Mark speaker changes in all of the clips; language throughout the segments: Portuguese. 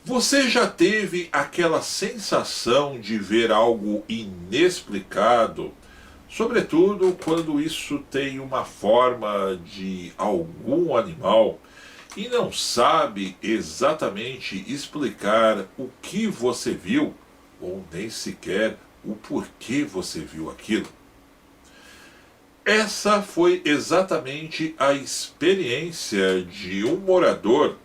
Speaker 1: Você já teve aquela sensação de ver algo inexplicado, sobretudo quando isso tem uma forma de algum animal e não sabe exatamente explicar o que você viu ou nem sequer o porquê você viu aquilo? Essa foi exatamente a experiência de um morador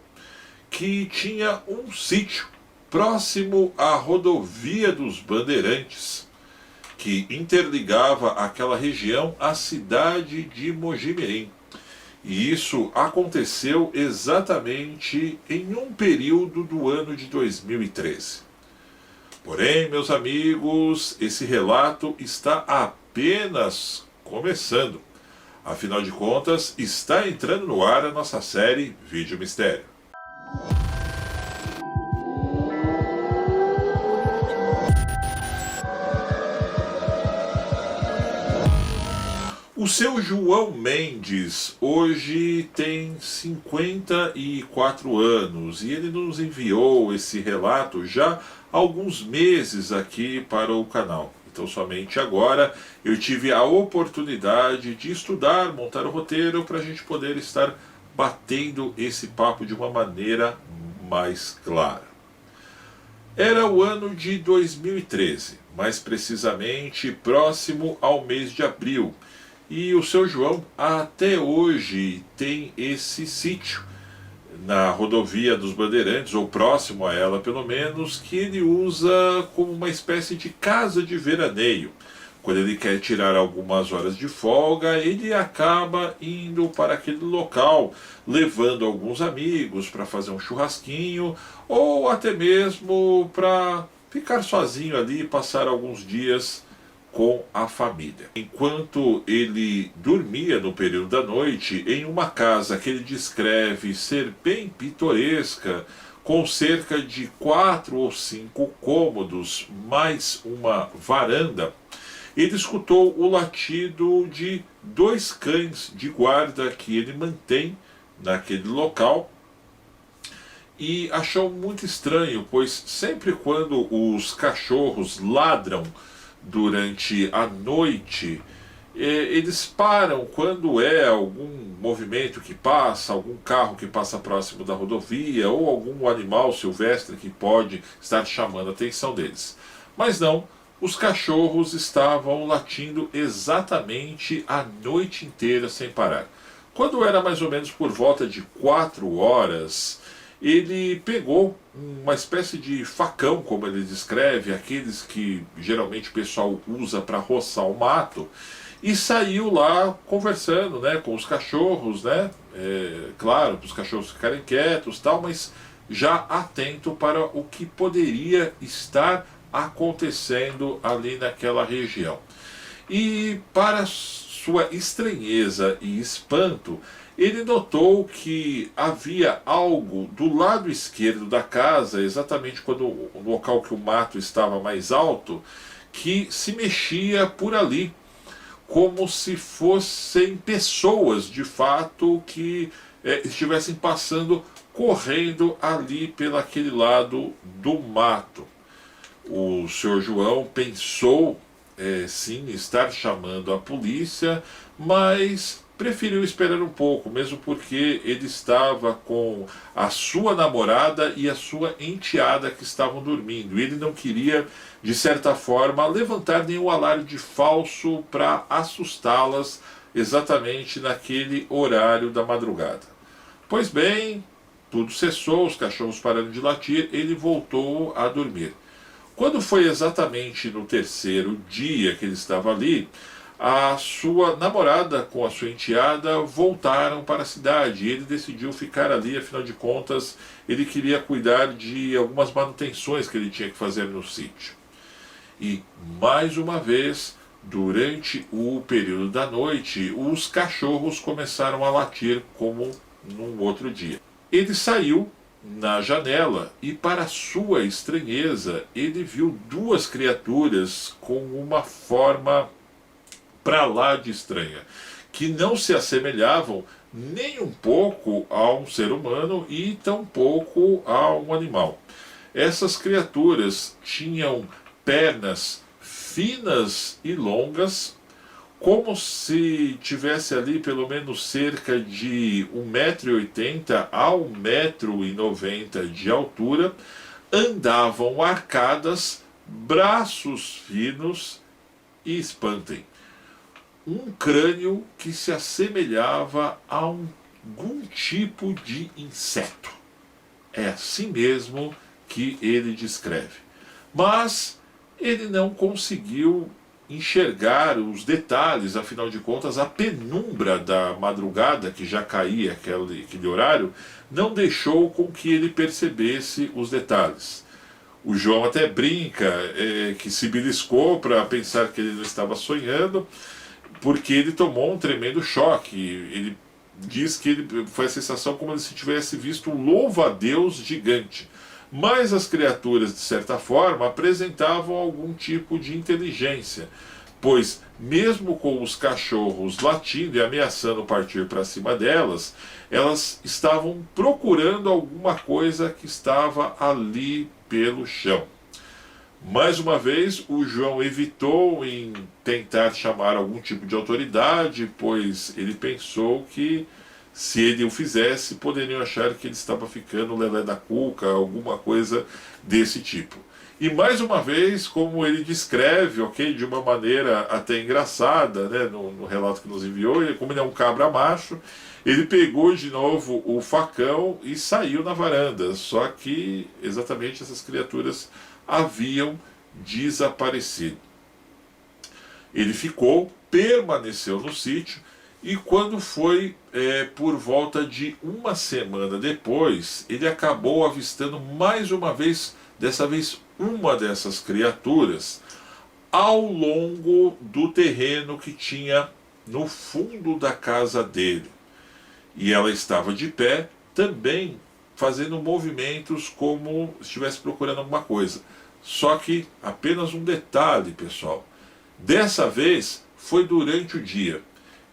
Speaker 1: que tinha um sítio próximo à rodovia dos Bandeirantes, que interligava aquela região à cidade de Mojimirim. E isso aconteceu exatamente em um período do ano de 2013. Porém, meus amigos, esse relato está apenas começando. Afinal de contas, está entrando no ar a nossa série Vídeo Mistério. O seu João Mendes hoje tem 54 anos e ele nos enviou esse relato já há alguns meses aqui para o canal. Então somente agora eu tive a oportunidade de estudar, montar o roteiro para a gente poder estar batendo esse papo de uma maneira mais clara. Era o ano de 2013, mais precisamente próximo ao mês de abril. E o seu João até hoje tem esse sítio na rodovia dos Bandeirantes, ou próximo a ela pelo menos, que ele usa como uma espécie de casa de veraneio. Quando ele quer tirar algumas horas de folga, ele acaba indo para aquele local, levando alguns amigos para fazer um churrasquinho, ou até mesmo para ficar sozinho ali e passar alguns dias com a família. Enquanto ele dormia no período da noite em uma casa que ele descreve ser bem pitoresca, com cerca de 4 ou 5 cômodos, mais uma varanda, ele escutou o latido de 2 cães de guarda que ele mantém naquele local e achou muito estranho, pois sempre quando os cachorros ladram durante a noite, eles param quando é algum movimento que passa, algum carro que passa próximo da rodovia ou algum animal silvestre que pode estar chamando a atenção deles. Mas não, os cachorros estavam latindo exatamente a noite inteira sem parar. Quando era mais ou menos por volta de 4 horas, ele pegou uma espécie de facão, como ele descreve, aqueles que geralmente o pessoal usa para roçar o mato, e saiu lá conversando, né, com os cachorros, né, claro, para os cachorros ficarem quietos, tal, mas já atento para o que poderia estar acontecendo ali naquela região. E para sua estranheza e espanto, ele notou que havia algo do lado esquerdo da casa, exatamente quando o local que o mato estava mais alto, que se mexia por ali, como se fossem pessoas de fato que estivessem passando, correndo ali pelaquele lado do mato. O senhor João pensou sim estar chamando a polícia, mas preferiu esperar um pouco, mesmo porque ele estava com a sua namorada e a sua enteada que estavam dormindo. Ele não queria, de certa forma, levantar nenhum alarde falso para assustá-las exatamente naquele horário da madrugada. Pois bem, tudo cessou, os cachorros pararam de latir, ele voltou a dormir. Quando foi exatamente no terceiro dia que ele estava ali, a sua namorada com a sua enteada voltaram para a cidade. Ele decidiu ficar ali, afinal de contas, ele queria cuidar de algumas manutenções que ele tinha que fazer no sítio. E, mais uma vez, durante o período da noite, os cachorros começaram a latir como num outro dia. Ele saiu na janela e, para sua estranheza, ele viu 2 criaturas com uma forma para lá de estranha, que não se assemelhavam nem um pouco a um ser humano e tampouco a um animal. Essas criaturas tinham pernas finas e longas, como se tivesse ali pelo menos cerca de 1,80 m a 1,90 m de altura, andavam arcadas, braços finos e espantem. Um crânio que se assemelhava a algum tipo de inseto. É assim mesmo que ele descreve. Mas ele não conseguiu enxergar os detalhes, afinal de contas, a penumbra da madrugada, que já caía aquele horário, não deixou com que ele percebesse os detalhes. O João até brinca que se beliscou para pensar que ele não estava sonhando, porque ele tomou um tremendo choque. Ele diz que foi a sensação como se tivesse visto um louva-a-Deus gigante. Mas as criaturas, de certa forma, apresentavam algum tipo de inteligência, pois, mesmo com os cachorros latindo e ameaçando partir para cima delas, elas estavam procurando alguma coisa que estava ali pelo chão. Mais uma vez, o João evitou em tentar chamar algum tipo de autoridade, pois ele pensou que, se ele o fizesse, poderiam achar que ele estava ficando lelé da cuca, alguma coisa desse tipo. E mais uma vez, como ele descreve, ok, de uma maneira até engraçada, né, no relato que nos enviou, como ele é um cabra macho, ele pegou de novo o facão e saiu na varanda. Só que exatamente essas criaturas haviam desaparecido. Ele permaneceu no sítio, e quando foi por volta de uma semana depois, ele acabou avistando mais uma vez, dessa vez uma dessas criaturas, ao longo do terreno que tinha no fundo da casa dele. E ela estava de pé, também fazendo movimentos como se estivesse procurando alguma coisa. Só que apenas um detalhe, pessoal. Dessa vez foi durante o dia.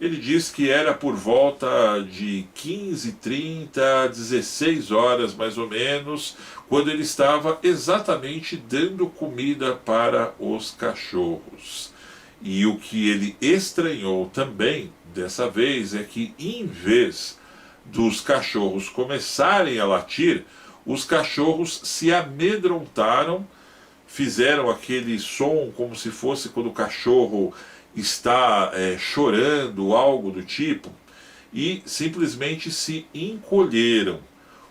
Speaker 1: Ele diz que era por volta de 15h30, 16 horas mais ou menos, quando ele estava exatamente dando comida para os cachorros. E o que ele estranhou também dessa vez é que, em vez dos cachorros começarem a latir, os cachorros se amedrontaram, fizeram aquele som como se fosse quando o cachorro está chorando, algo do tipo, e simplesmente se encolheram,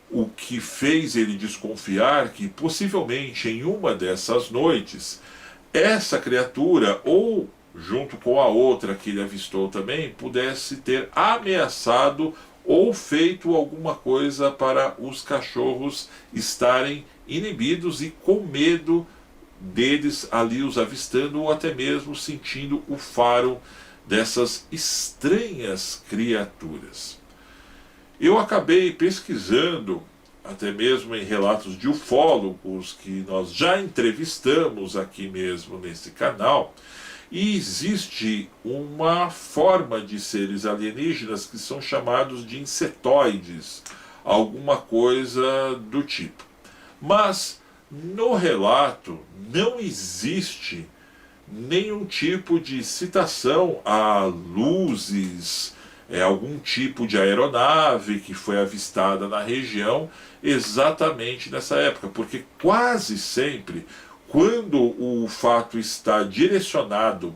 Speaker 1: o que fez ele desconfiar que possivelmente em uma dessas noites essa criatura, ou junto com a outra que ele avistou também, pudesse ter ameaçado ou feito alguma coisa para os cachorros estarem inibidos e com medo deles ali os avistando, ou até mesmo sentindo o faro dessas estranhas criaturas. Eu acabei pesquisando, até mesmo em relatos de ufólogos que nós já entrevistamos aqui mesmo nesse canal, e existe uma forma de seres alienígenas que são chamados de insetoides, alguma coisa do tipo. Mas no relato não existe nenhum tipo de citação a luzes, algum tipo de aeronave que foi avistada na região exatamente nessa época, porque quase sempre, quando o fato está direcionado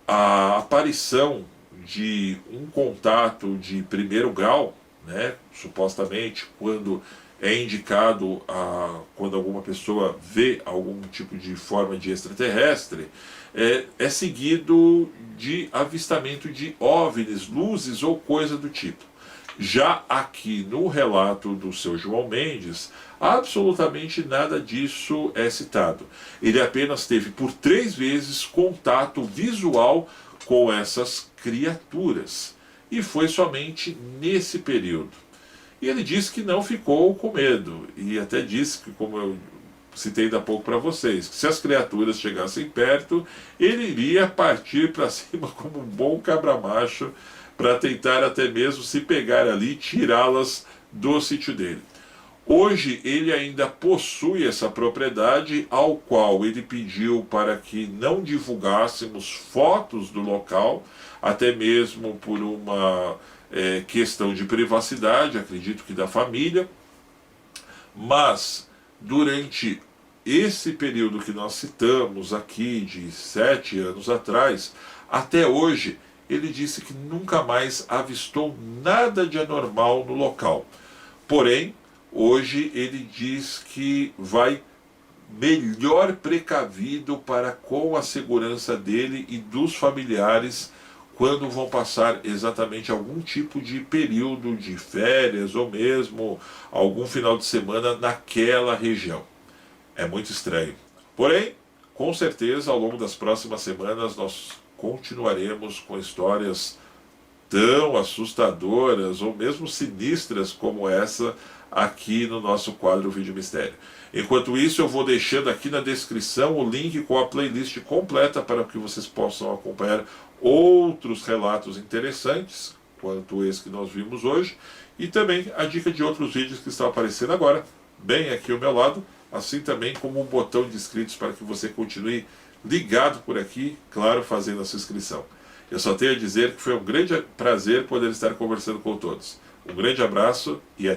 Speaker 1: à aparição de um contato de primeiro grau, né, supostamente quando é indicado quando alguma pessoa vê algum tipo de forma de extraterrestre, é seguido de avistamento de OVNIs, luzes ou coisa do tipo. Já aqui no relato do seu João Mendes, absolutamente nada disso é citado. Ele apenas teve por 3 vezes contato visual com essas criaturas, e foi somente nesse período. E ele disse que não ficou com medo, e até disse que, como eu citei ainda há pouco para vocês, que se as criaturas chegassem perto, ele iria partir para cima como um bom cabra-macho para tentar até mesmo se pegar ali e tirá-las do sítio dele. Hoje ele ainda possui essa propriedade, ao qual ele pediu para que não divulgássemos fotos do local, até mesmo por uma questão de privacidade, acredito que da família. Mas durante esse período que nós citamos aqui, de 7 anos atrás, até hoje, ele disse que nunca mais avistou nada de anormal no local. Porém, hoje ele diz que vai melhor precavido para com a segurança dele e dos familiares quando vão passar exatamente algum tipo de período de férias ou mesmo algum final de semana naquela região. É muito estranho. Porém, com certeza, ao longo das próximas semanas, nós continuaremos com histórias tão assustadoras ou mesmo sinistras como essa aqui no nosso quadro Vídeo Mistério. Enquanto isso, eu vou deixando aqui na descrição o link com a playlist completa para que vocês possam acompanhar outros relatos interessantes, quanto esse que nós vimos hoje, e também a dica de outros vídeos que estão aparecendo agora, bem aqui ao meu lado, assim também como um botão de inscritos para que você continue ligado por aqui, claro, fazendo a sua inscrição. Eu só tenho a dizer que foi um grande prazer poder estar conversando com todos. Um grande abraço e até